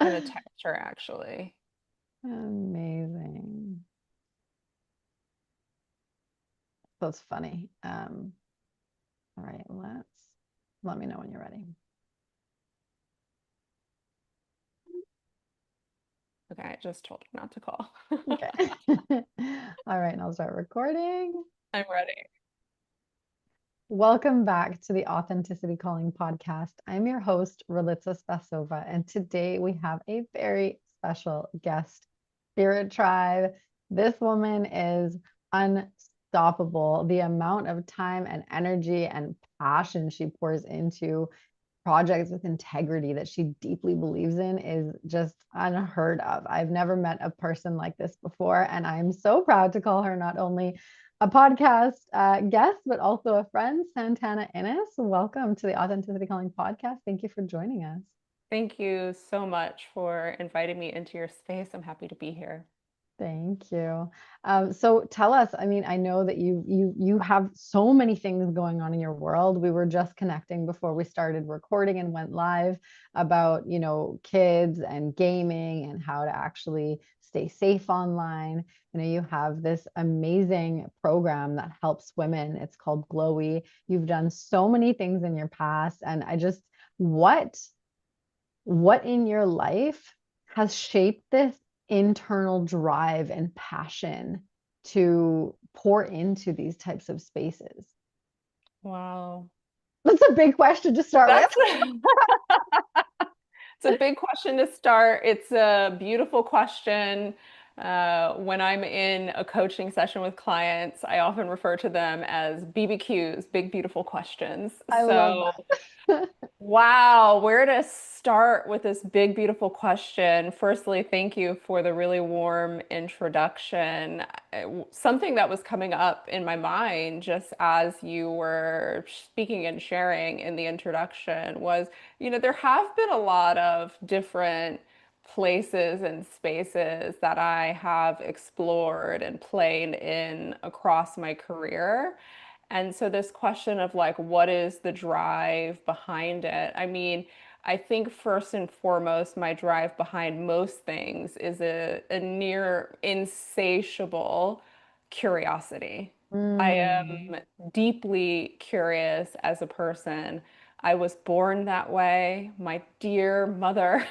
for the texture, actually. Amazing. That's funny. All right, let me know when you're ready. Okay, I just told her not to call. Okay. All right, and I'll start recording. I'm ready. Welcome back to the Authenticity Calling podcast. I'm your host, Ralitza and today we have a very special guest, Spirit Tribe. This woman is unstoppable. The amount of time and energy and passion she pours into projects with integrity that she deeply believes in is just unheard of. I've never met a person like this before, and I'm so proud to call her not only a podcast guest, but also a friend, Santana Inniss. Welcome to the Authenticity Calling podcast. Thank you for joining us. Thank you so much for inviting me into your space. I'm happy to be here. Thank you. So tell us, I mean, I know that you have so many things going on in your world. We were just connecting before we started recording and went live about, kids and gaming and how to actually stay safe online. You have this amazing program that helps women. It's called GlowI. You've done so many things in your past, and what what in your life has shaped this internal drive and passion to pour into these types of spaces? Wow. That's a big question to start with. That's it's a big question to start. It's a beautiful question. When I'm in a coaching session with clients, I often refer to them as BBQs, big, beautiful questions. I love So that. wow, where to start with this big, beautiful question? Firstly, thank you for the really warm introduction. Something that was coming up in my mind just as you were speaking and sharing in the introduction was, there have been a lot of different places and spaces that I have explored and played in across my career. And so this question of like, what is the drive behind it? I mean, I think first and foremost, my drive behind most things is a near insatiable curiosity. I Mm, am deeply curious as a person. I was born that way. My dear mother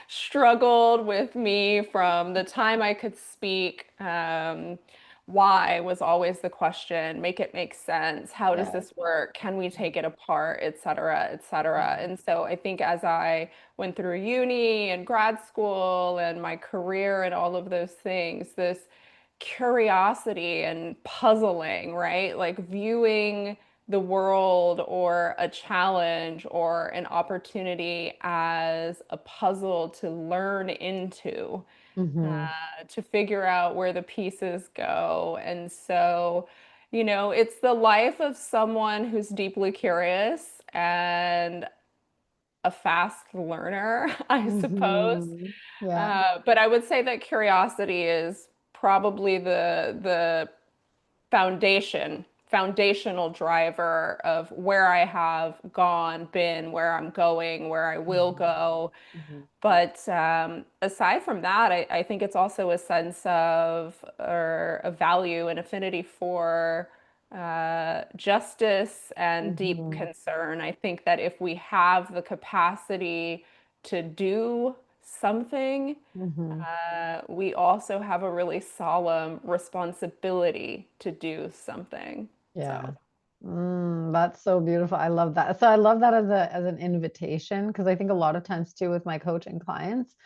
struggled with me from the time I could speak. Why was always the question. Make it make sense. How does yeah. this work? Can we take it apart, et cetera, et cetera. And so I think as I went through uni and grad school and my career and all of those things, this curiosity and puzzling, right? Like viewing the world or a challenge or an opportunity as a puzzle to learn into, Hmm. to figure out where the pieces go. And so, it's the life of someone who's deeply curious and a fast learner, I suppose. Hmm. Yeah. But I would say that curiosity is probably the foundational driver of where I have gone, been, where I'm going, where I will Hmm. go. Hmm. But aside from that, I think it's also a sense of or a value and affinity for justice and deep Hmm. concern. I think that if we have the capacity to do something, Hmm. we also have a really solemn responsibility to do something. Yeah. So, That's so beautiful. I love that. So I love that as an invitation because I think a lot of times too with my coaching clients,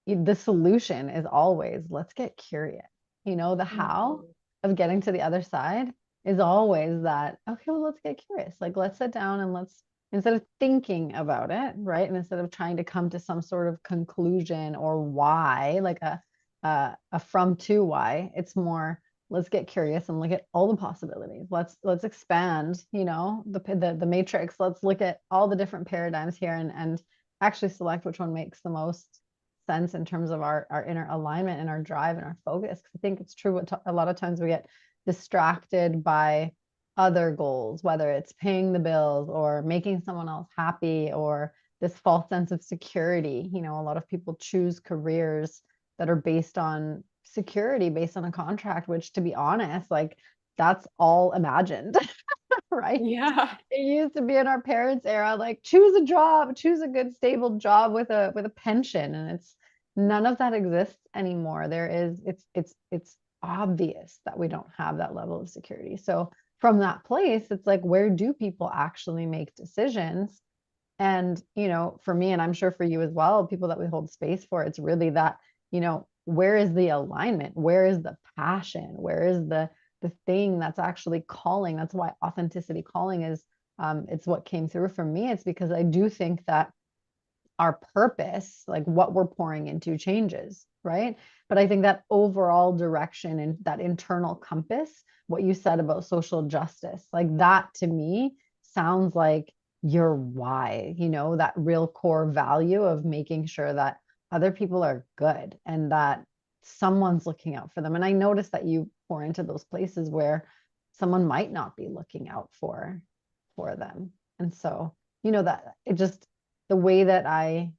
the solution is always let's get curious. The how mhm, of getting to the other side is always that, okay, well, let's get curious. Like let's sit down and let's instead of thinking about it, right? And instead of trying to come to some sort of conclusion or why, like a from to why, it's more let's get curious and look at all the possibilities. Let's expand, the matrix. Let's look at all the different paradigms here and actually select which one makes the most sense in terms of our inner alignment and our drive and our focus. I think it's true a lot of times we get distracted by other goals, whether it's paying the bills or making someone else happy or this false sense of security. You know, a lot of people choose careers that are based on security, based on a contract, which, to be honest, like that's all imagined, right? Yeah. It used to be in our parents' era, like choose a job, choose a good stable job with a pension, and it's none of that exists anymore. There is it's obvious that we don't have that level of security. So from that place, it's like, where do people actually make decisions? And, you know, for me, and I'm sure for you as well, people that we hold space for, it's really that, you know, where is the alignment? Where is the passion? Where is the thing that's actually calling? That's why authenticity calling is it's what came through for me. It's because I do think that our purpose, like what we're pouring into, changes, right? But I think that overall direction and that internal compass, what you said about social justice, like that to me sounds like your why, you know, that real core value of making sure that other people are good and that someone's looking out for them. And I notice that you pour into those places where someone might not be looking out for them. And so, you know, that it just the way that I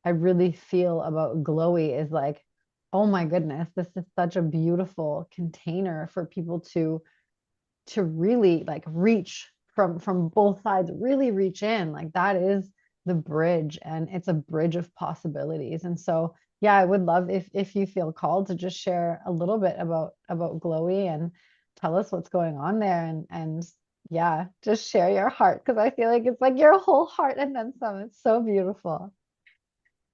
really feel about GlowI is like, oh my goodness, this is such a beautiful container for people to really like reach from both sides, really reach in. Like that is the bridge, and it's a bridge of possibilities. And so yeah, I would love if you feel called to just share a little bit about GlowI and tell us what's going on there, and yeah, just share your heart, because I feel like it's like your whole heart and then some. It's so beautiful.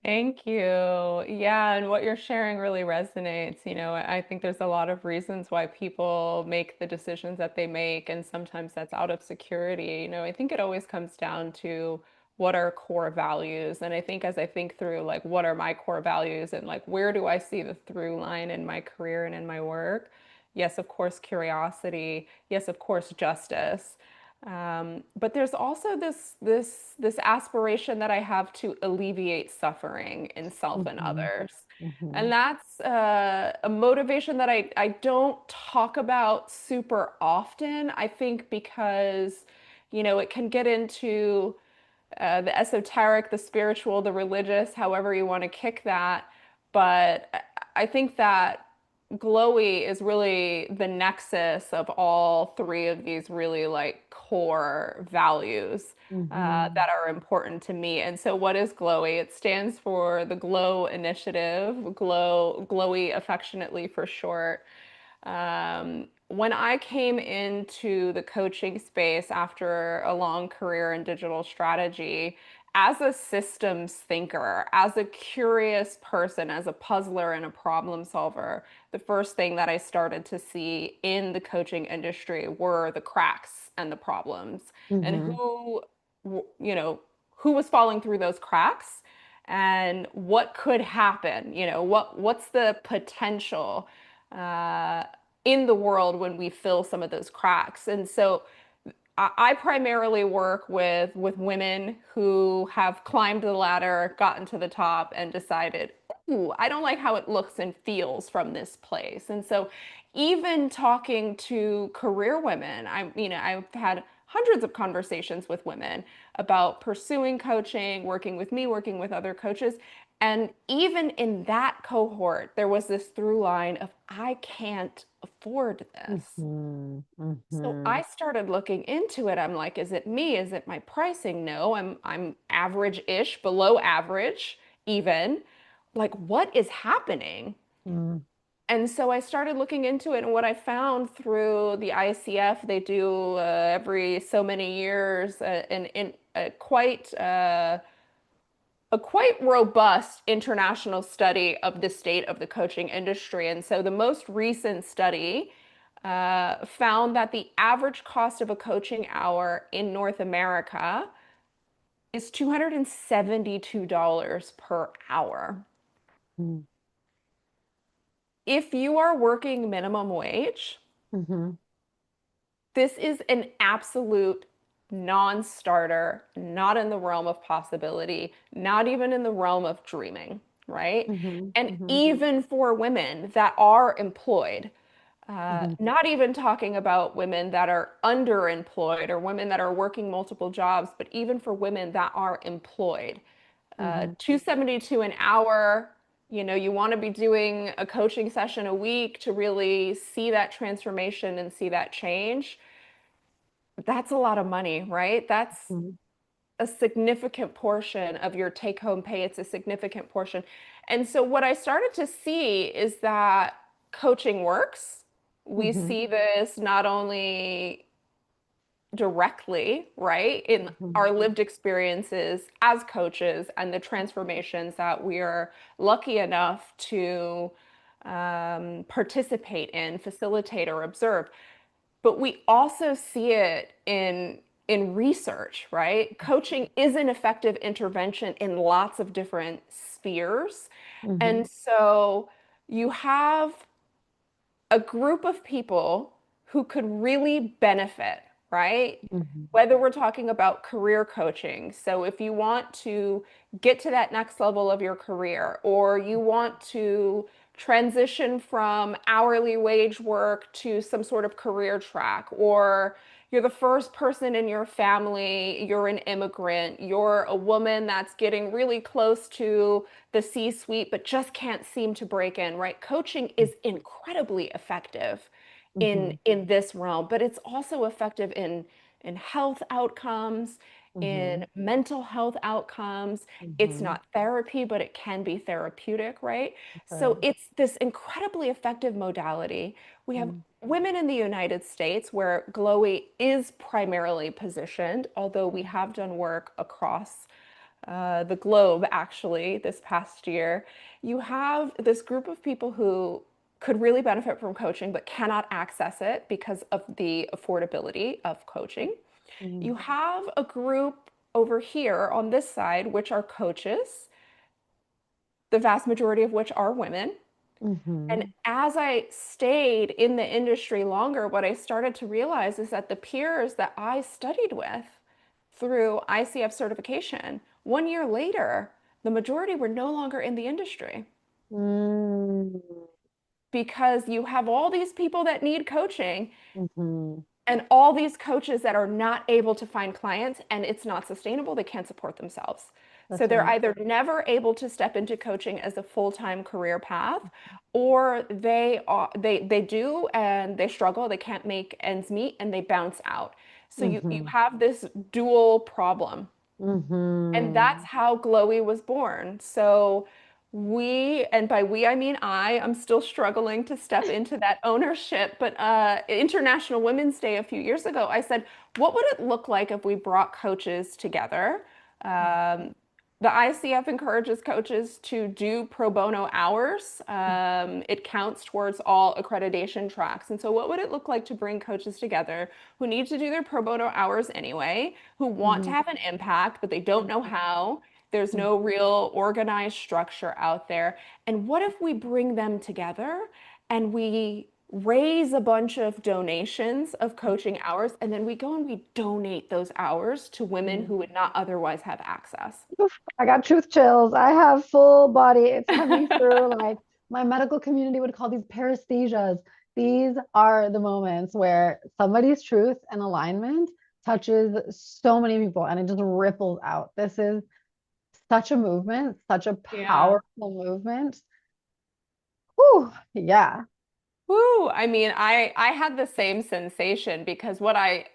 Thank you. Yeah, and what you're sharing really resonates. You know, I think there's a lot of reasons why people make the decisions that they make, and sometimes that's out of security. You know, I think it always comes down to what are core values. And I think as I think through like what are my core values and like where do I see the through line in my career and in my work? Yes, of course, curiosity. Yes, of course, justice. But there's also this aspiration that I have to alleviate suffering in self and Mm-hmm. others. Mm-hmm. And that's a motivation that I don't talk about super often. I think because, you know, it can get into the esoteric, the spiritual, the religious, however you want to kick that. But I think that GlowI is really the nexus of all three of these really like core values Mm-hmm. that are important to me. And so, what is GlowI? It stands for the Glow Initiative, GlowI affectionately for short. When I came into the coaching space after a long career in digital strategy, as a systems thinker, as a curious person, as a puzzler and a problem solver, the first thing that I started to see in the coaching industry were the cracks and the problems and Mm-hmm. you know, who was falling through those cracks and what could happen, you know, what's the potential uh, in the world when we fill some of those cracks. And so I primarily work with women who have climbed the ladder, gotten to the top, and decided, ooh, I don't like how it looks and feels from this place. And so, even talking to career women, I've had hundreds of conversations with women about pursuing coaching, working with me, working with other coaches. And even in that cohort, there was this through line of, I can't afford this. Mm-hmm. So Mm-hmm. I started looking into it. I'm like, is it me? Is it my pricing? No, I'm average-ish, below average even. Like, what is happening? And so I started looking into it, and what I found through the ICF, they do every so many years in a quite robust international study of the state of the coaching industry. And so the most recent study found that the average cost of a coaching hour in North America is $272 per hour. Mm-hmm. If you are working minimum wage, Mm-hmm. this is an absolute non-starter, not in the realm of possibility, not even in the realm of dreaming, right? Mm-hmm. And Mm-hmm. even for women that are employed, Mm-hmm. not even talking about women that are underemployed or women that are working multiple jobs, but even for women that are employed, Mhm. 272 an hour. You know, you want to be doing a coaching session a week to really see that transformation and see that change. That's a lot of money, right? That's Mhm. a significant portion of your take home pay. It's a significant portion. And so, what I started to see is that coaching works. We Mhm. see this not only directly, right, in Mhm. our lived experiences as coaches and the transformations that we are lucky enough to participate in, facilitate, or observe. But we also see it in research, right? Coaching is an effective intervention in lots of different spheres. Mhm. And so you have a group of people who could really benefit, right? Mhm. Whether we're talking about career coaching. So if you want to get to that next level of your career, or you want to transition from hourly wage work to some sort of career track, or you're the first person in your family, you're an immigrant, you're a woman that's getting really close to the C-suite but just can't seem to break in, right? Coaching is incredibly effective in Mhm. this realm, but it's also effective in health outcomes, in Mhm. mental health outcomes. It's Mhm. not therapy, but it can be therapeutic, right? So Okay. it's this incredibly effective modality. We have Mhm. women in the United States where GlowI is primarily positioned, although we have done work across the globe actually this past year. You have this group of people who could really benefit from coaching but cannot access it because of the affordability of coaching. You Mhm. have a group over here on this side, which are coaches, the vast majority of which are women. And Mhm. as I stayed in the industry longer, what I started to realize is that the peers that I studied with through ICF certification, 1 year later, the majority were no longer in the industry Mm. because you have all these people that need coaching Mhm. and all these coaches that are not able to find clients, and it's not sustainable. They can't support themselves. So That's they're right. either never able to step into coaching as a full-time career path, or they do and they struggle, they can't make ends meet and they bounce out. So you Mhm. have this dual problem. And that's Mhm. how GlowI was born. So and by we, I mean I'm still struggling to step into that ownership. But International Women's Day a few years ago, I said, what would it look like if we brought coaches together? Um, the ICF encourages coaches to do pro bono hours. It counts towards all accreditation tracks. And so, what would it look like to bring coaches together who need to do their pro bono hours anyway, who want to Mhm. have an impact, but they don't know how? There's Mhm. no real organized structure out there. And what if we bring them together and we raise a bunch of donations of coaching hours, and then we go and we donate those hours to women Mhm. who would not otherwise have access? Oof, I got truth chills. I have full body. It's coming through. Like my medical community would call these paresthesias. These are the moments where somebody's truth and alignment touches so many people and it just ripples out. This is such a movement, such a Yeah. powerful movement. Whew, yeah. Woo! I mean, I had the same sensation because what I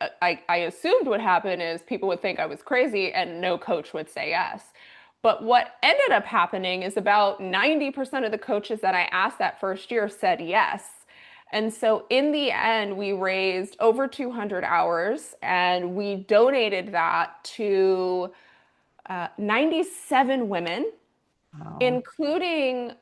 assumed would happen is people would think I was crazy and no coach would say yes. But what ended up happening is about 90% of the coaches that I asked that first year said yes. And so in the end, we raised over 200 hours and we donated that to 97 women, Wow. including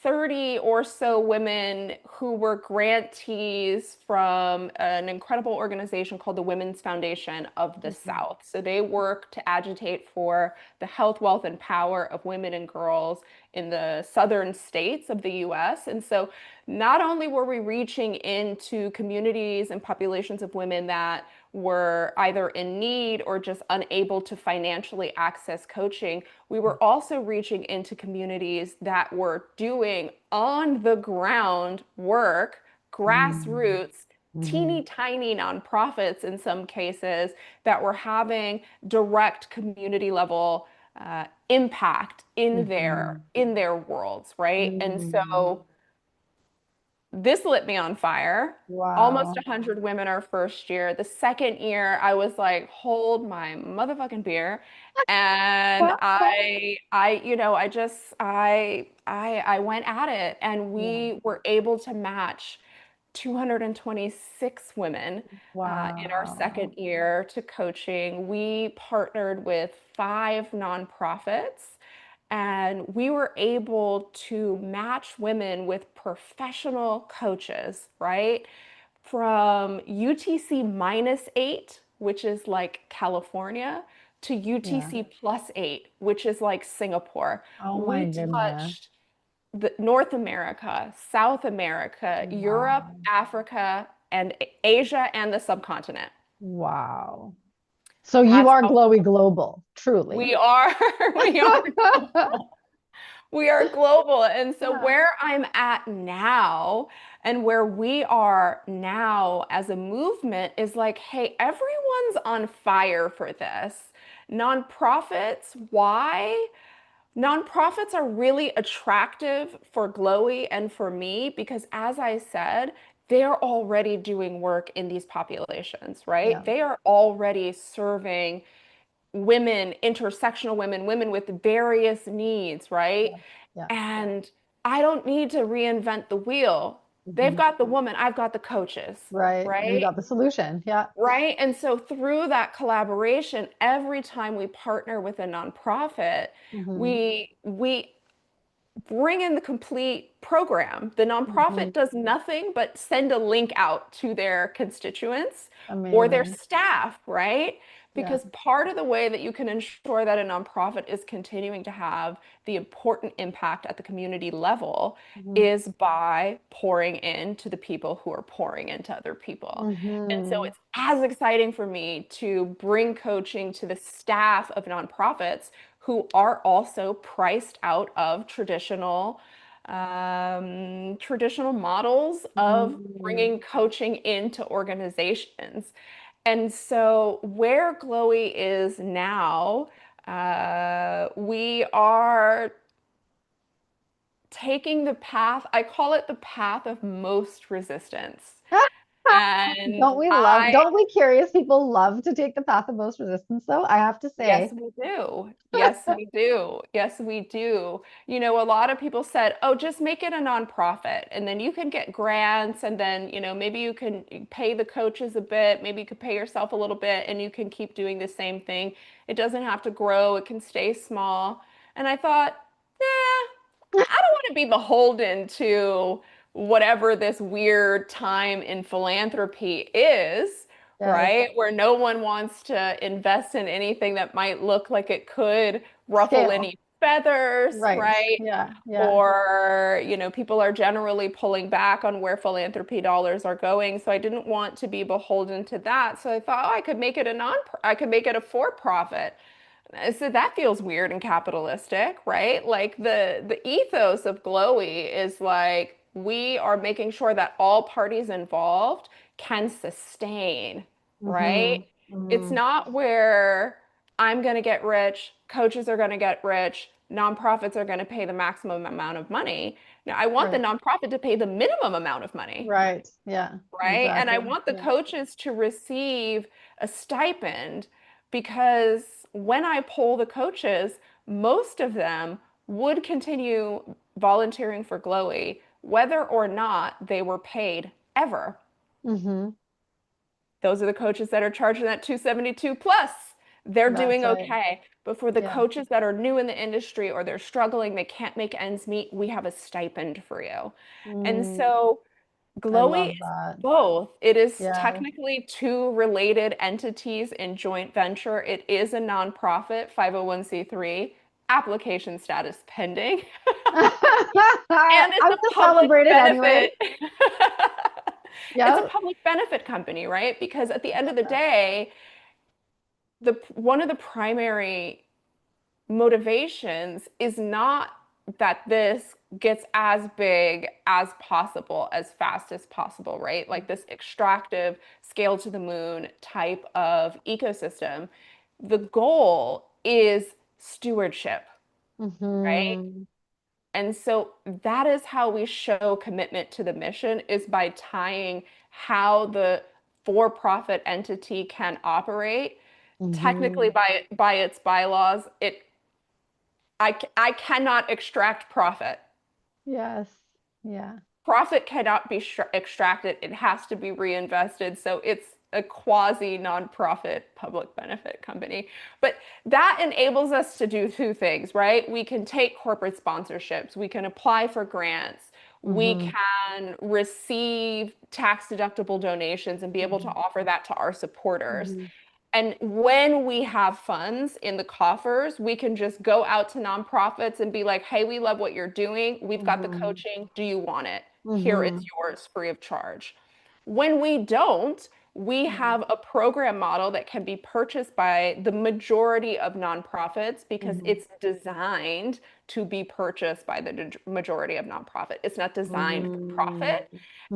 30 or so women who were grantees from an incredible organization called the Women's Foundation of the Mhm. South. So they work to agitate for the health, wealth, and power of women and girls in the southern states of the US. And so not only were we reaching into communities and populations of women that were either in need or just unable to financially access coaching, we were also reaching into communities that were doing on the ground work, Mhm. grassroots, teeny Mhm. tiny nonprofits in some cases that were having direct community level impact Mm-hmm. in their worlds, right? And Mm-hmm. so this lit me on fire. Almost Wow. 100 women our first year. The second year, I was like, hold my motherfucking beer. And I went at it, and Yeah. we were able to match 226 women in our Wow. second year to coaching. We partnered with 5 nonprofits, and we were able to match women with professional coaches, right? From UTC -8, which is like California, to Yeah. UTC +8, which is like Singapore. Oh my We goodness. touched North America, South America, Europe, Wow. Africa, and Asia, and the subcontinent. Wow. So you That's are how glowy global, truly. we are. We are global. We are global. And so, Yeah. where I'm at now and where we are now as a movement is like, hey, everyone's on fire for this. Nonprofits, why? Nonprofits are really attractive for GlowI and for me because, as I said, they're already doing work in these populations, right? Yeah. They are already serving women, intersectional women, women with various needs, right? Yeah. Yeah. And I don't need to reinvent the wheel. They've Mhm. got the woman, I've got the coaches, Right. You right? got the solution. Yeah. Right. And so through that collaboration, every time we partner with a nonprofit, Hmm. we bring in the complete program. The Hmm. nonprofit does nothing but send a link out to their constituents or their Amazing. staff, right? Yeah. Because part of the way that you can ensure that a nonprofit is continuing to have the important impact at the community level Hmm. is by pouring into the people who are pouring into other people. And so Hmm. it's as exciting for me to bring coaching to the staff of nonprofits who are also priced out of traditional models of Hmm. bringing coaching into organizations. And so where GlowI is now, we are taking the path, I call it the path of most resistance. And Don't we curious people love to take the path of most resistance though? I have to yes, say. we do. Yes, we do. Yes, we do. You know, a lot of people said, oh, just make it a nonprofit and then you can get grants and then, maybe you can pay the coaches a bit, maybe you could pay yourself a little bit and you can keep doing the same thing. It doesn't have to grow, it can stay small. And I thought, nah, I don't want to be beholden to whatever this weird time in philanthropy is, Yes. right? Where no one wants to invest in anything that might look like it could ruffle Scale. any feathers, Right. right? Yeah. Yeah. Or, people are generally pulling back on where philanthropy dollars are going. So I didn't want to be beholden to that. So I thought, oh, I could make it a for-profit. So that feels weird and capitalistic, right? Like the ethos of GlowI is like we are making sure that all parties involved can sustain, Hmm. right? It's Hmm. not where I'm going to get rich, coaches are going to get rich, nonprofits are going to pay the maximum amount of money. Now, I want the Right. nonprofit to pay the minimum amount of money, Right. Yeah. right? And I Exactly. want the Yeah. coaches to receive a stipend because when I poll the coaches, most of them would continue volunteering for GlowI, whether or not they were paid ever. Hmm. Those are the coaches that are charging that 272 plus. They're That's doing right. okay. But for the Yeah. coaches that are new in the industry or they're struggling, they can't make ends meet, we have a stipend for you. And Mm, so I GlowI love is that. both. It is Yeah. technically two related entities in joint venture. It is a nonprofit, 501(c)(3), application status pending, and it's I'm a gonna public celebrate it anyway. benefit. It's a Yep. public benefit company, right? Because at the end of the Love day, the one of the primary motivations is not that this gets as big as possible, as fast as possible, right? Like this extractive, scale to the moon type of ecosystem. The goal is stewardship, right? Mm-hmm. And so that is how we show commitment to the mission is by tying how the for-profit entity can operate. Technically, Mm-hmm. by its bylaws, I cannot extract profit. Yes. Yeah. Profit cannot be extracted. It has to be reinvested. So it's a quasi nonprofit public benefit company. But that enables us to do two things, right? We can take corporate sponsorships, we can apply for grants, we Mm-hmm. can receive tax deductible donations and be able to Mm-hmm. offer that to our supporters. Mm-hmm. And when we have funds in the coffers, we can just go out to nonprofits and be like, hey, we love what you're doing. We've got the Mm-hmm. coaching. Do you want it? Here is Mm-hmm. yours free of charge. When we don't, we Mm-hmm. have a program model that can be purchased by the majority of nonprofits because Mm-hmm. it's designed to be purchased by the majority of nonprofit. It's not designed for profit.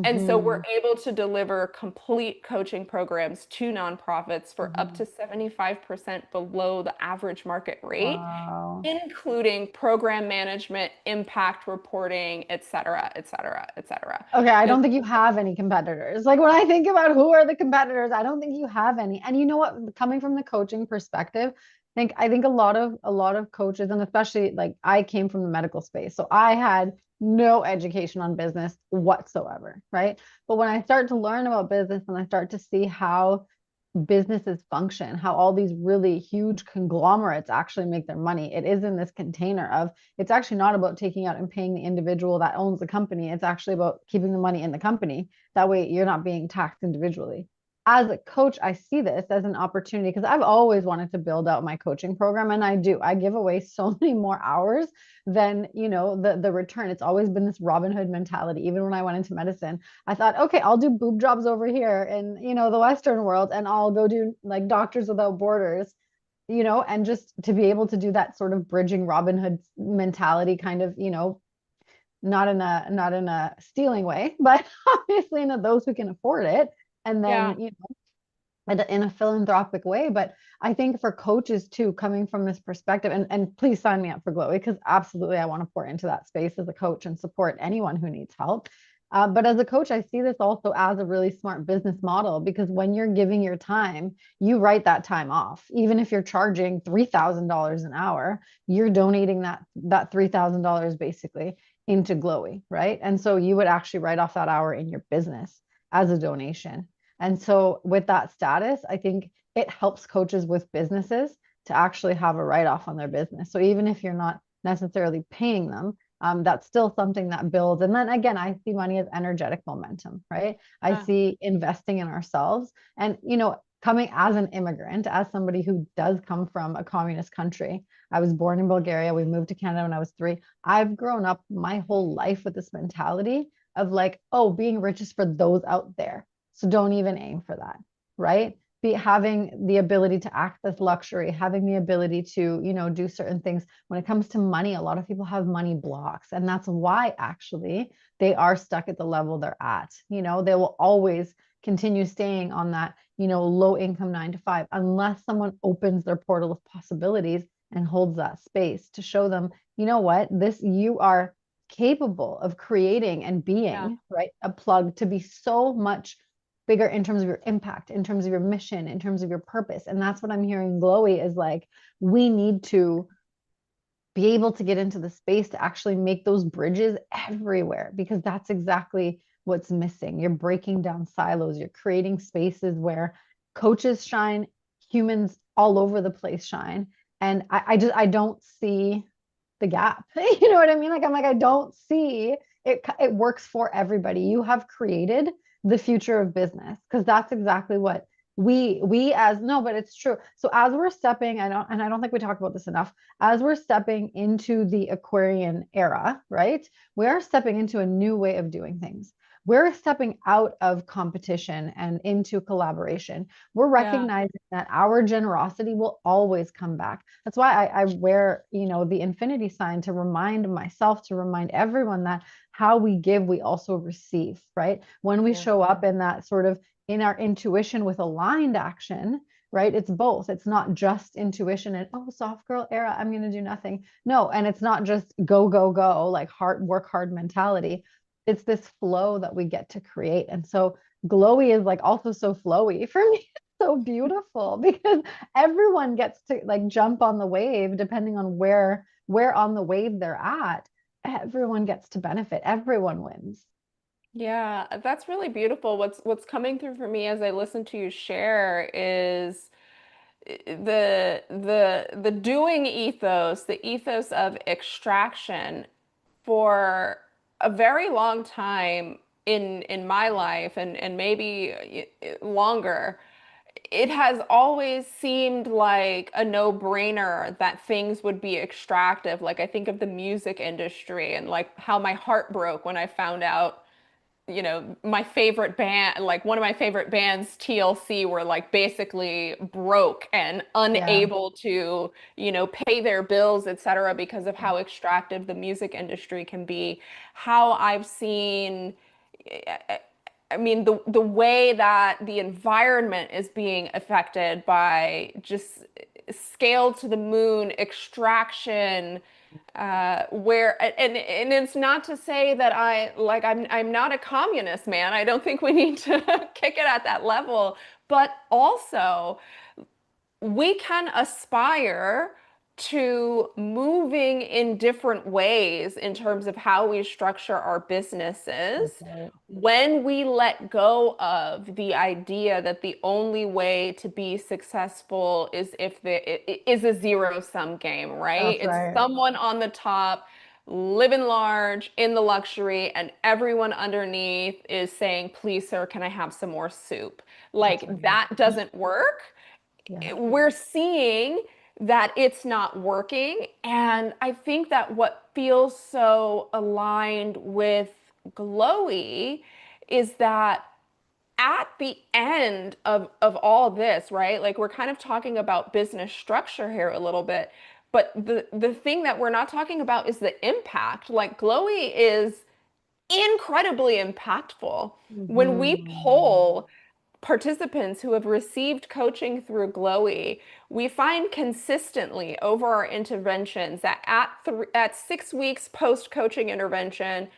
And so we're Mm-hmm. able to deliver complete coaching programs to nonprofits for up Mm-hmm. to 75% below the average market rate, Wow. including program management, impact reporting, et cetera, et cetera, et cetera. Okay, I And don't think you have any competitors. Like when I think about who are the competitors, I don't think you have any. And you know what, coming from the coaching perspective, I think a lot of coaches, and especially like I came from the medical space. So I had no education on business whatsoever, right? But when I start to learn about business and I start to see how businesses function, how all these really huge conglomerates actually make their money. It is in this container of it's actually not about taking out and paying the individual that owns the company. It's actually about keeping the money in the company. That way you're not being taxed individually. As a coach, I see this as an opportunity because I've always wanted to build out my coaching program and I do. I give away so many more hours than, the return. It's always been this Robin Hood mentality. Even when I went into medicine, I thought, okay, I'll do boob jobs over here in, the Western world, and I'll go do like Doctors Without Borders, and just to be able to do that sort of bridging Robin Hood mentality kind of, not in a stealing way, but obviously in a those who can afford it. And yeah, then, in a philanthropic way. But I think for coaches too, coming from this perspective, and please sign me up for GlowI because absolutely I want to pour into that space as a coach and support anyone who needs help. But as a coach, I see this also as a really smart business model because when you're giving your time, you write that time off. Even if you're charging $3,000 an hour, you're donating that $3,000 basically into GlowI, right? And so you would actually write off that hour in your business as a donation. And so with that status, I think it helps coaches with businesses to actually have a write-off on their business. So even if you're not necessarily paying them, that's still something that builds. And then again, I see money as energetic momentum, right? I yeah, see investing in ourselves and, coming as an immigrant, as somebody who does come from a communist country. I was born in Bulgaria. We moved to Canada when I was 3. I've grown up my whole life with this mentality of like, oh, being rich is for those out there. So don't even aim for that, right? Be having the ability to access luxury, having the ability to, do certain things. When it comes to money, a lot of people have money blocks. And that's why actually they are stuck at the level they're at. They will always continue staying on that, low income 9 to 5, unless someone opens their portal of possibilities and holds that space to show them, what, you are capable of creating and yeah, being, right? A plug to be so much bigger in terms of your impact, in terms of your mission, in terms of your purpose. And that's what I'm hearing GlowI is like, we need to be able to get into the space to actually make those bridges everywhere because that's exactly what's missing. You're breaking down silos, you're creating spaces where coaches shine, humans all over the place shine. And I don't see the gap. You know what I mean? Like I'm like, I don't see it works for everybody. You have created the future of business because that's exactly what we as no, but it's true. So as we're stepping, I don't think we talk about this enough, as we're stepping into the Aquarian era, right? We are stepping into a new way of doing things. We're stepping out of competition and into collaboration. We're yeah, recognizing that our generosity will always come back. That's why I wear, the infinity sign to remind myself, to remind everyone that how we give, we also receive, right? When we yeah, show up in that sort of in our intuition with aligned action, right? It's both. It's not just intuition and, oh, soft girl era, I'm going to do nothing. No, and it's not just go, go, go, like hard work hard mentality. It's this flow that we get to create. And so glowy is like also so flowy for me. It's so beautiful because everyone gets to like jump on the wave depending on where on the wave they're at. Everyone gets to benefit. Everyone wins. Yeah, that's really beautiful. What's coming through for me as I listen to you share is the doing ethos, the ethos of extraction for a very long time in my life and maybe longer. It has always seemed like a no-brainer that things would be extractive. Like I think of the music industry and like how my heart broke when I found out, my favorite band, like one of my favorite bands, TLC, were like basically broke and Yeah. unable to, pay their bills, etc., because of how extractive the music industry can be. How I've seen, I mean, the way that the environment is being affected by just scale to the moon extraction, where and it's not to say that I'm not a communist, man. I don't think we need to kick it at that level, but also we can aspire to moving in different ways in terms of how we structure our That's businesses right. when we let go of the idea that the only way to be successful is if it is a zero-sum game, right? That's It's right. someone on the top living large in the luxury and everyone underneath is saying, please, sir, can I have some more soup? That's Like right. that doesn't work. Yeah. We're seeing that it's not working. And I think that what feels so aligned with GlowI is that at the end of all this, right? Like we're kind of talking about business structure here a little bit, but the thing that we're not talking about is the impact. Like GlowI is incredibly impactful. When we Hmm. poll participants who have received coaching through GlowI, we find consistently over our interventions that at 6 weeks post-coaching intervention,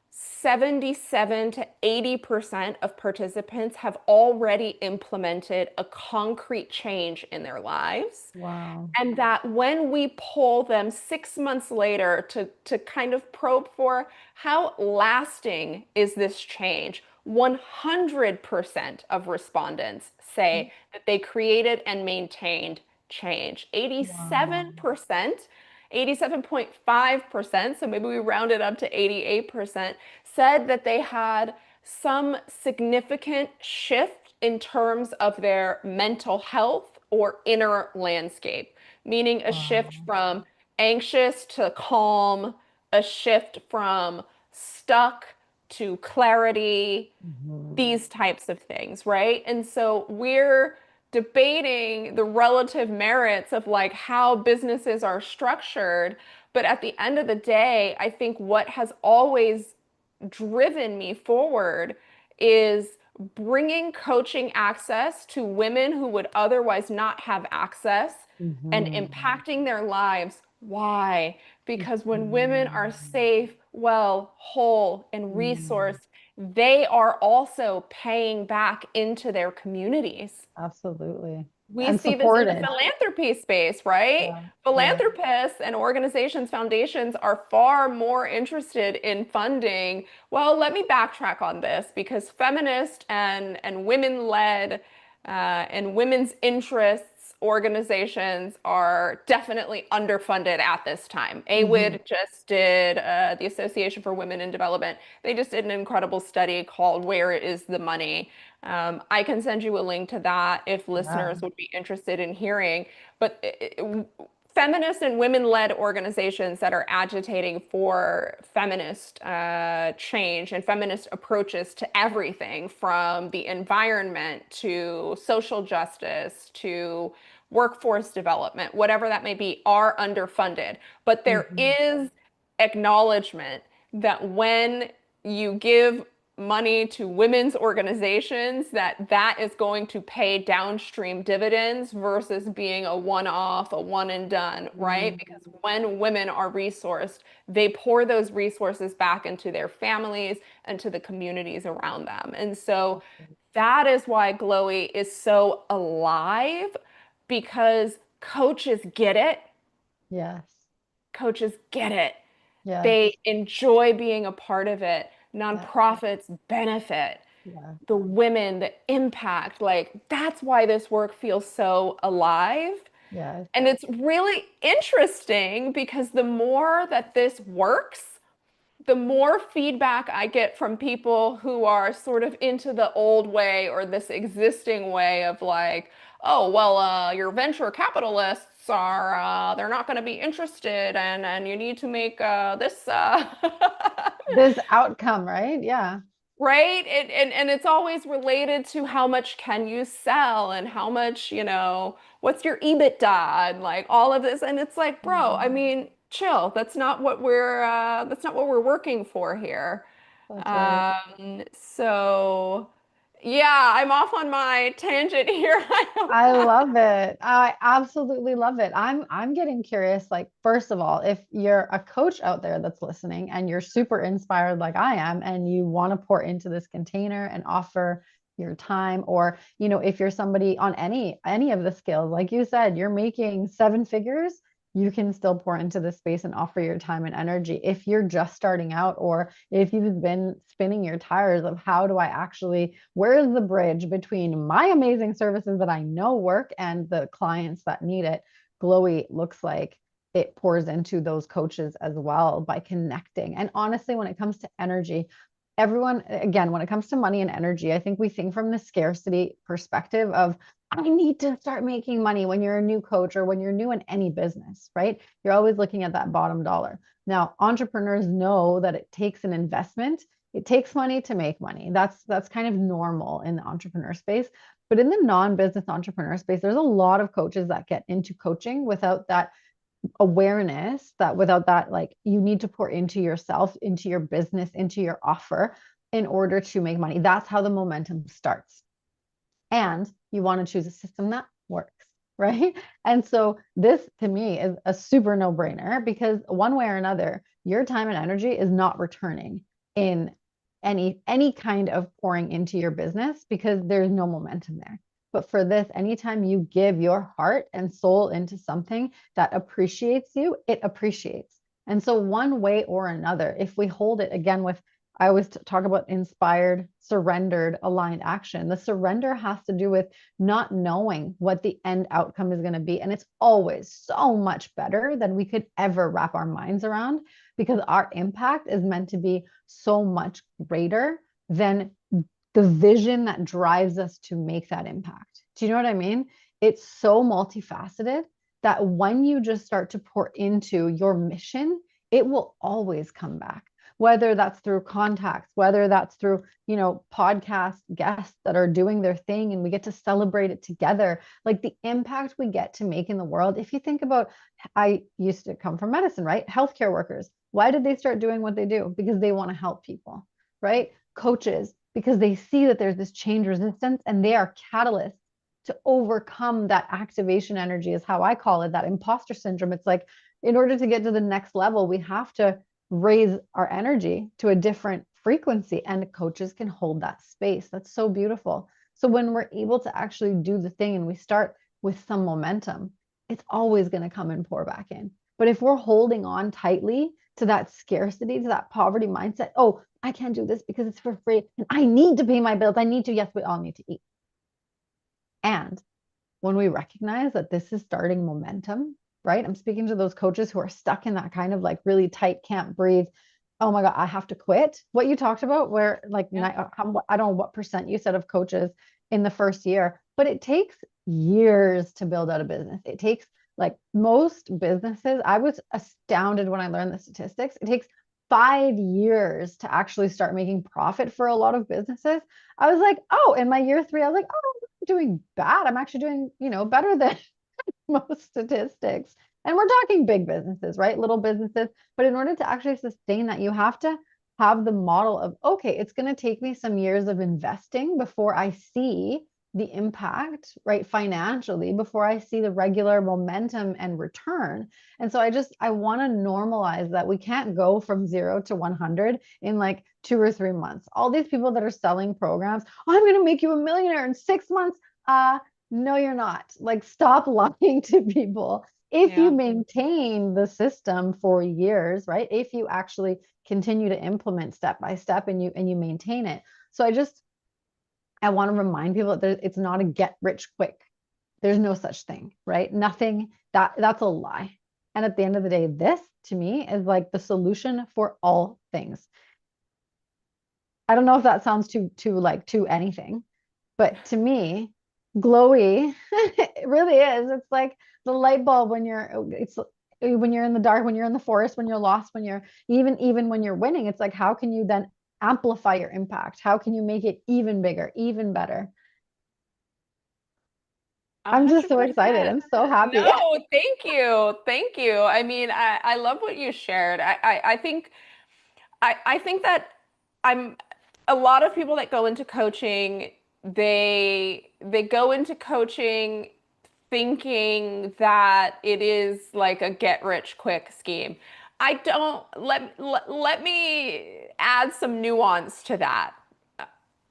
77 to 80% of participants have already implemented a concrete change in their lives. Wow. And that when we poll them 6 months later to kind of probe for how lasting is this change, 100% of respondents say that they created and maintained change. Wow. 87%, 87.5%, so maybe we round it up to 88%, said that they had some significant shift in terms of their mental health or inner landscape, meaning a shift Wow. from anxious to calm, a shift from stuck to clarity, Mhm. these types of things, right? And so we're debating the relative merits of like how businesses are structured, but at the end of the day, I think what has always driven me forward is bringing coaching access to women who would otherwise not have access and Mhm. impacting their lives. Why? Because when women are Mhm. safe, well, whole, and Mm. resourced, they are also paying back into their communities. Absolutely. We And see this in the supported. philanthropy space, right? Yeah. Yeah. Philanthropists and organizations, foundations are far more interested in funding. Well, let me backtrack on this because feminist and women-led and women's interests organizations are definitely underfunded at this time. Hmm. AWID just did, the Association for Women in Development, they just did an incredible study called Where is the Money? I can send you a link to that if Yeah. listeners would be interested in hearing. But feminist and women-led organizations that are agitating for feminist change and feminist approaches to everything from the environment to social justice to workforce development, whatever that may be, are underfunded. But there Hmm. is acknowledgement that when you give money to women's organizations, that is going to pay downstream dividends versus being a one-off, a one and done, right? Because Mhm. when women are resourced, they pour those resources back into their families and to the communities around them. And so that is why GlowI is so alive, because coaches get it. Yes. Coaches get it. Yes. They enjoy being a part of it. Yeah. Nonprofits benefit. Yeah. The women, the impact, like that's why this work feels so alive. Yes. And it's really interesting because the more that this works, the more feedback I get from people who are sort of into the old way or this existing way of like, oh, well, your venture capitalists are, they're not going to be interested and you need to make this, This outcome, right? Yeah. right? And it's always related to how much can you sell and how much, what's your EBITDA and like all of this. And it's like, bro, I Mhm. mean, chill. That's not what we're working for here. That's right. So yeah, I'm off on my tangent here. I don't I know. love it. I absolutely love it. I'm getting curious, like, first of all, if you're a coach out there that's listening and you're super inspired like I am, and you want to pour into this container and offer your time, or if you're somebody on any of the skills, like you said, you're making seven figures, you can still pour into this space and offer your time and energy. If you're just starting out, or if you've been spinning your tires of how do I actually, where's the bridge between my amazing services that I know work and the clients that need it, GlowI looks like it pours into those coaches as well by connecting. And honestly, when it comes to energy, everyone, again, when it comes to money and energy, I think we think from the scarcity perspective of, I need to start making money when you're a new coach or when you're new in any business, right? You're always looking at that bottom dollar. Now, entrepreneurs know that it takes an investment. It takes money to make money. That's kind of normal in the entrepreneur space. But in the non-business entrepreneur space, there's a lot of coaches that get into coaching without that awareness, that without that, like, you need to pour into yourself, into your business, into your offer in order to make money. That's how the momentum starts. And you want to choose a system that works, right? And so this to me is a super no-brainer, because one way or another, your time and energy is not returning in any kind of pouring into your business, because there's no momentum there. But for this, anytime you give your heart and soul into something that appreciates you, it appreciates. And so one way or another, if we hold it again with, I always talk about inspired, surrendered, aligned action. The surrender has to do with not knowing what the end outcome is going to be. And it's always so much better than we could ever wrap our minds around, because our impact is meant to be so much greater than the vision that drives us to make that impact. Do you know what I mean? It's so multifaceted that when you just start to pour into your mission, it will always come back, whether that's through contacts, whether that's through, podcast guests that are doing their thing and we get to celebrate it together. Like the impact we get to make in the world. If you think about, I used to come from medicine, right? Healthcare workers. Why did they start doing what they do? Because they want to help people, right? Coaches, because they see that there's this change resistance and they are catalysts to overcome that activation energy, is how I call it, that imposter syndrome. It's like, in order to get to the next level, we have to raise our energy to a different frequency, and coaches can hold that space. That's so beautiful. So when we're able to actually do the thing and we start with some momentum, it's always going to come and pour back in. But if we're holding on tightly to that scarcity, to that poverty mindset, oh, I can't do this because it's for free and I need to pay my bills, I need to, yes, we all need to eat. And when we recognize that this is starting momentum, right? I'm speaking to those coaches who are stuck in that kind of like really tight, can't breathe. Oh my God, I have to quit. What you talked about, where like, Yeah. I don't know what percent you said of coaches in the first year, but it takes years to build out a business. It takes, like, most businesses, I was astounded when I learned the statistics. It takes 5 years to actually start making profit for a lot of businesses. I was like, oh, in my year three, I was like, oh, doing bad. I'm actually doing, better than most statistics. And we're talking big businesses, right? Little businesses. But in order to actually sustain that, you have to have the model of, okay, it's going to take me some years of investing before I see the impact, right, financially, before I see the regular momentum and return. And so I want to normalize that we can't go from 0 to 100 in like 2 or 3 months. All these people that are selling programs, oh, I'm going to make you a millionaire in 6 months. No, you're not. Like, stop lying to people. If you Yeah. maintain the system for years, right? If you actually continue to implement step by step and you maintain it. So I want to remind people that it's not a get rich quick. There's no such thing, right? Nothing that's a lie. And at the end of the day, this to me is like the solution for all things. I don't know if that sounds too anything, but to me, glowy, it really is. It's like the light bulb when you're in the dark, when you're in the forest, when you're lost, when you're even when you're winning. It's like, how can you then amplify your impact? How can you make it even bigger, even better? A I'm just hundred so excited. percent. I'm so happy. No, thank you. Thank you. I mean, I love what you shared. I think that I'm a lot of people that go into coaching, they go into coaching thinking that it is like a get rich quick scheme. I don't let me add some nuance to that.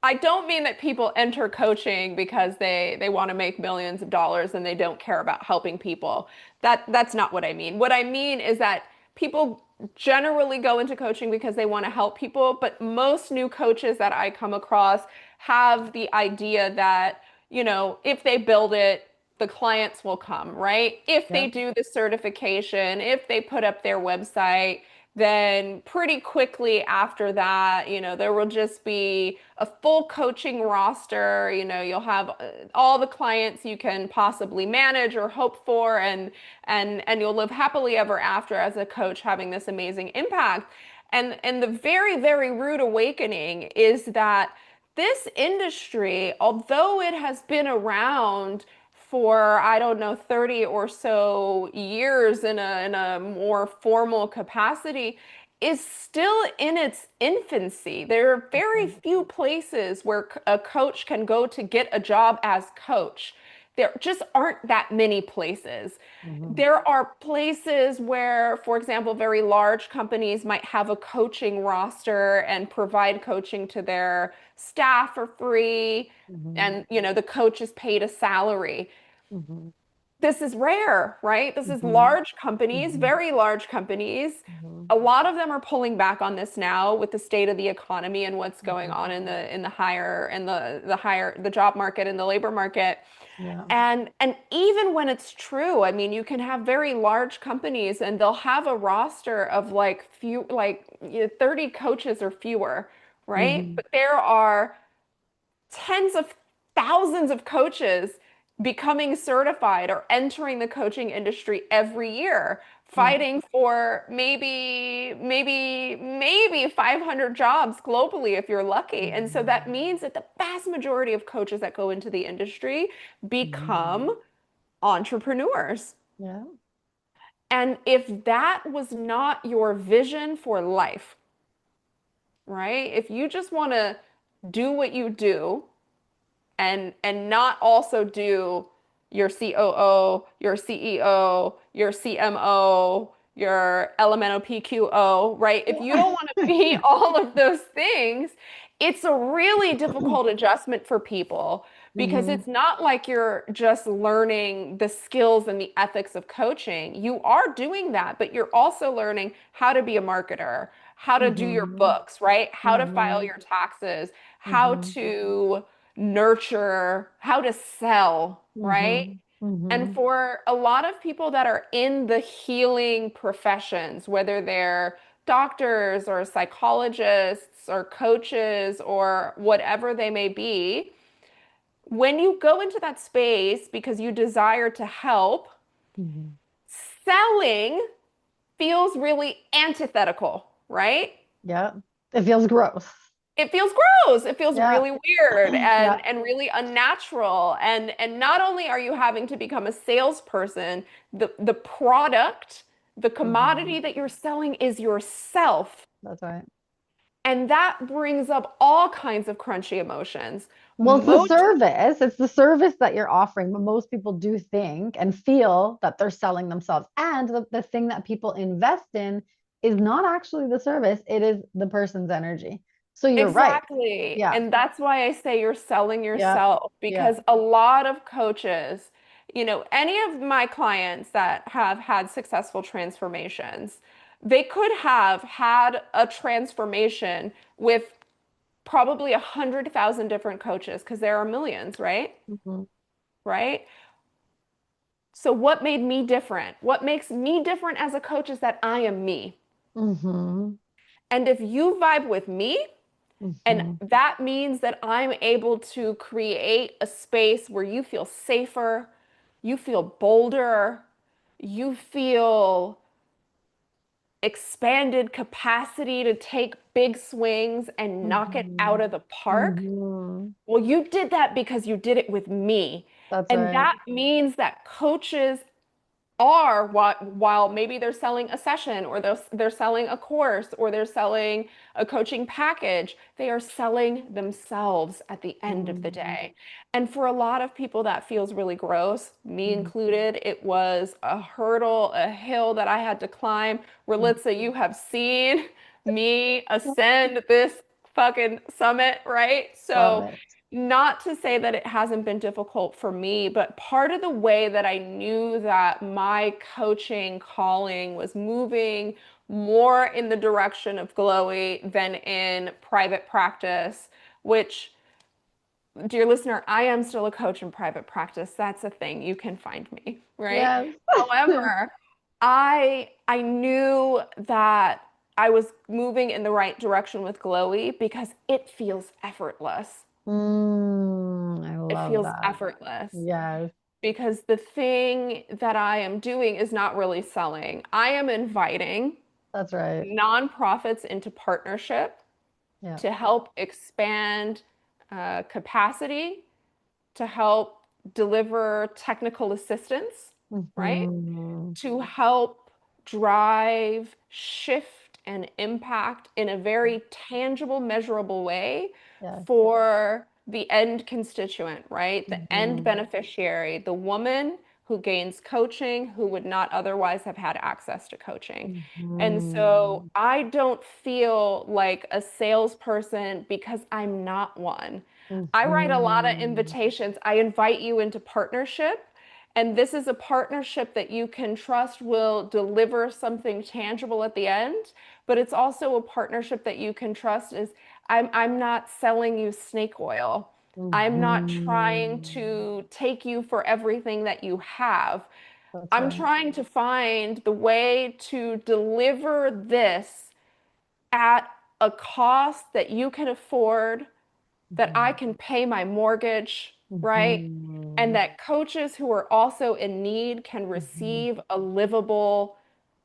I don't mean that people enter coaching because they want to make millions of dollars and they don't care about helping people. That's not what I mean. What I mean is that people generally go into coaching because they want to help people, but most new coaches that I come across have the idea that, if they build it, the clients will come, right? If they Yeah. do the certification, if they put up their website, then pretty quickly after that, there will just be a full coaching roster. You'll have all the clients you can possibly manage or hope for, and you'll live happily ever after as a coach, having this amazing impact. And the very, very rude awakening is that this industry, although it has been around for, I don't know, 30 or so years in a more formal capacity, is still in its infancy. There are very Mhm. few places where a coach can go to get a job as coach. There just aren't that many places. Mhm. There are places where, for example, very large companies might have a coaching roster and provide coaching to their staff for free, Mhm. and the coach is paid a salary. Mhm. This is rare, right? This is Mhm. large companies, Mhm. very large companies. Mhm. A lot of them are pulling back on this now with the state of the economy and what's going Mhm. on in the higher and the job market and the labor market. Yeah. And even when it's true, I mean, you can have very large companies and they'll have a roster of like 30 coaches or fewer, right? Mhm. But there are tens of thousands of coaches becoming certified or entering the coaching industry every year, Yeah. fighting for maybe 500 jobs globally if you're lucky. And so that Mhm. means that the vast majority of coaches that go into the industry Mhm. become entrepreneurs. Yeah. And if that was not your vision for life, right? If you just want to do what you do, and not also do your COO, your CEO, your CMO, your LMNOPQO, right? If you don't want to be all of those things, it's a really difficult adjustment for people because Mhm. it's not like you're just learning the skills and the ethics of coaching. You are doing that, but you're also learning how to be a marketer, how to do your Mhm. books, right? How to file Mhm. your taxes, how Mhm. to nurture, how to sell, right? Mhm. And Mhm. for a lot of people that are in the healing professions, whether they're doctors or psychologists or coaches or whatever they may be, when you go into that space because you desire to help, Mhm. selling feels really antithetical, right? Yeah. It feels gross. It feels gross. It feels Yeah. really weird Yeah. and really unnatural. And not only are you having to become a salesperson, the product, the commodity Mhm. that you're selling is yourself. That's right. And that brings up all kinds of crunchy emotions. Well, it's the Most service. It's the service that you're offering, but most people do think and feel that they're selling themselves. And the thing that people invest in is not actually the service, it is the person's energy. So you're right. Exactly. Yeah. And that's why I say you're selling Yeah. yourself Yeah. because a lot of coaches, any of my clients that have had successful transformations, they could have had a transformation with probably 100,000 different coaches because there are millions, right? Mhm. Right? So what made me different? What makes me different as a coach is that I am me. Mhm. And if you vibe with me, and Mhm. that means that I'm able to create a space where you feel safer, you feel bolder, you feel expanded capacity to take big swings and knock it out Mhm. of the park. Mhm. Well, you did that because you did it with me. That's And right. that means that coaches are while maybe they're selling a session or they're selling a course or they're selling a coaching package, they are selling themselves at the end of the Mhm. day. And for a lot of people, that feels really gross, me Mhm. included. It was a hurdle, a hill that I had to climb. Mhm. Ralitza, you have seen me ascend this fucking summit, right? Love So it. not to say that it hasn't been difficult for me, but part of the way that I knew that my coaching calling was moving more in the direction of GlowI than in private practice, which, dear listener, I am still a coach in private practice. That's a thing. You can find me, right? Yes. However, I knew that I was moving in the right direction with GlowI because it feels effortless. I It love feels that. effortless Yes, because the thing that I am doing is not really selling. I am inviting that's right. nonprofits into partnership Yeah. to help expand capacity, to help deliver technical assistance, right? Mhm. To help drive shift and impact in a very tangible, measurable way Yes. for the end constituent, right? The end Mhm. beneficiary, the woman who gains coaching who would not otherwise have had access to coaching. And so Mhm. I don't feel like a salesperson because I'm not one. I write a lot of Mhm. invitations. I invite you into partnership. And this is a partnership that you can trust will deliver something tangible at the end, but it's also a partnership that you can trust is I'm not selling you snake oil. I'm not trying Mhm. to take you for everything that you have. That's I'm right. trying to find the way to deliver this at a cost that you can afford, that I Mhm. can pay my mortgage, right? And Mhm. that coaches who are also in need can Mhm. receive a livable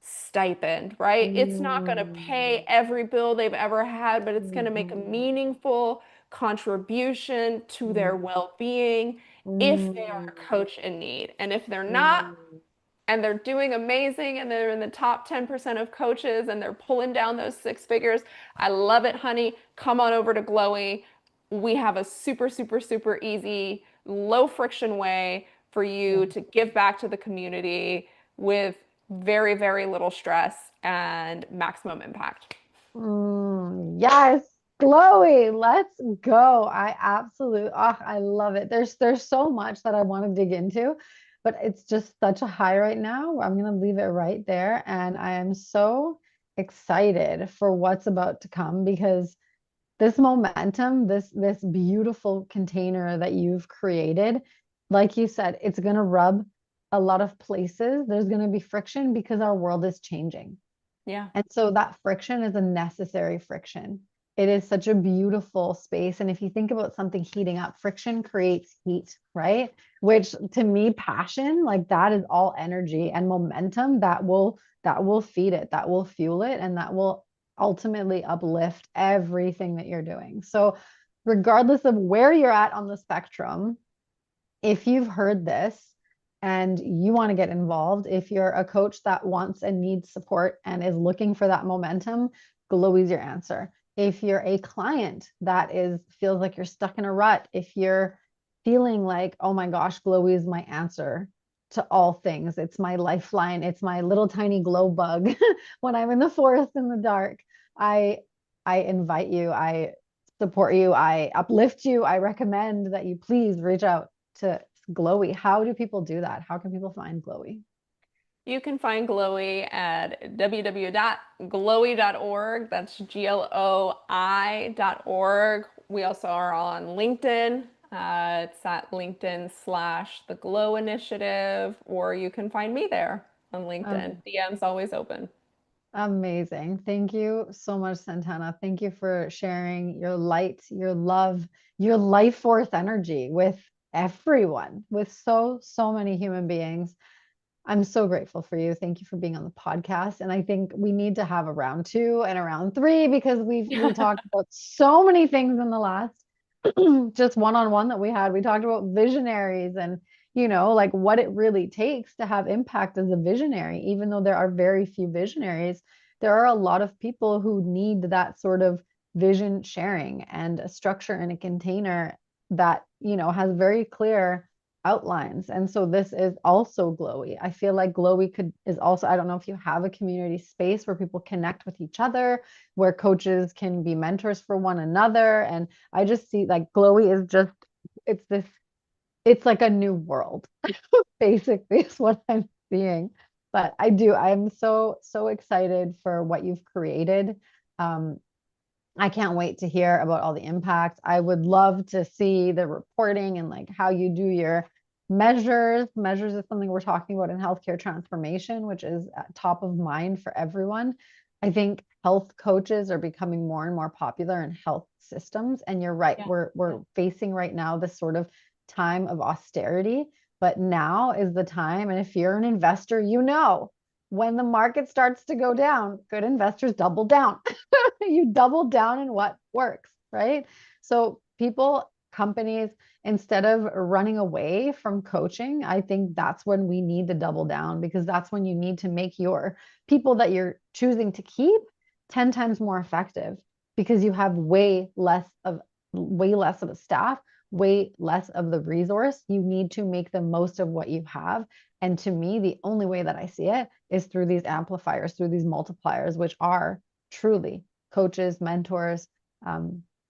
stipend, right? It's not going to pay Mhm. every bill they've ever had, but it's going to make a Mhm. meaningful contribution to their Mhm. well-being if they are a coach in need. And if they're not, Mhm. and they're doing amazing and they're in the top 10% of coaches and they're pulling down those six figures. I love it, honey. Come on over to GlowI. We have a super, super, super easy, low friction way for Yeah. you to give back to the community with very, very little stress and maximum impact. Yes, Glowy, let's go. I absolutely, oh, I love it. There's so much that I want to dig into, but it's just such a high right now. I'm gonna leave it right there, and I am so excited for what's about to come because this momentum, this beautiful container that you've created, like you said, it's gonna rub a lot of places. There's gonna be friction because our world is changing. Yeah. And so that friction is a necessary friction. It is such a beautiful space. And if you think about something heating up, friction creates heat, right? Which to me, passion, like that is all energy and momentum that will feed it, that will fuel it, and that will ultimately uplift everything that you're doing. So regardless of where you're at on the spectrum, if you've heard this and you want to get involved, if you're a coach that wants and needs support and is looking for that momentum, Glow is your answer. If you're a client that feels like you're stuck in a rut, if you're feeling like, oh my gosh, Glowy is my answer to all things. It's my lifeline. It's my little tiny glow bug when I'm in the forest in the dark. I I invite you, I support you, I uplift you. I recommend that you please reach out to Glowy. How do people do that? How can people find Glowy? You can find Glowy at www.glowy.org. That's GLOI.org. We also are on LinkedIn. It's at LinkedIn/ the Glow Initiative, or you can find me there on LinkedIn. Um, DM's always open. Amazing. Thank you so much, Santana. Thank you for sharing your light, your love, your life force energy with everyone, with so many human beings. I'm so grateful for you. Thank you for being on the podcast. And I think we need to have a round two and a round three because we talked about so many things in the last just one-on-one that we had. We talked about visionaries and, like what it really takes to have impact as a visionary. Even though there are very few visionaries, there are a lot of people who need that sort of vision sharing and a structure and a container that, has very clear outlines. And so this is also Glowy. I feel like Glowy is also, I don't know if you have a community space where people connect with each other, where coaches can be mentors for one another. And I just see like Glowy is just, it's this, it's like a new world, basically, is what I'm seeing. But I'm so excited for what you've created. Um, I can't wait to hear about all the impact. I would love to see the reporting and like how you do your measures. Measures is something we're talking about in healthcare transformation, which is top of mind for everyone. I think health coaches are becoming more and more popular in health systems. And you're right, Yeah. we're facing right now this sort of time of austerity, but now is the time. And if you're an investor, when the market starts to go down, good investors double down. You double down in what works, right? So people, companies, instead of running away from coaching, I think that's when we need to double down because that's when you need to make your people that you're choosing to keep 10 times more effective because you have way less of a staff, way less of the resource. You need to make the most of what you have. And to me, the only way that I see it is through these amplifiers, through these multipliers, which are truly coaches, mentors.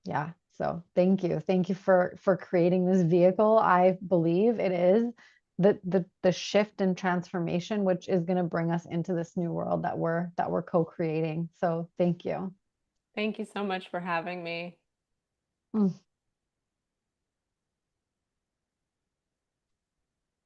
Yeah. So thank you for creating this vehicle. I believe it is the shift and transformation, which is going to bring us into this new world that we're co-creating. So thank you. Thank you so much for having me. Mm.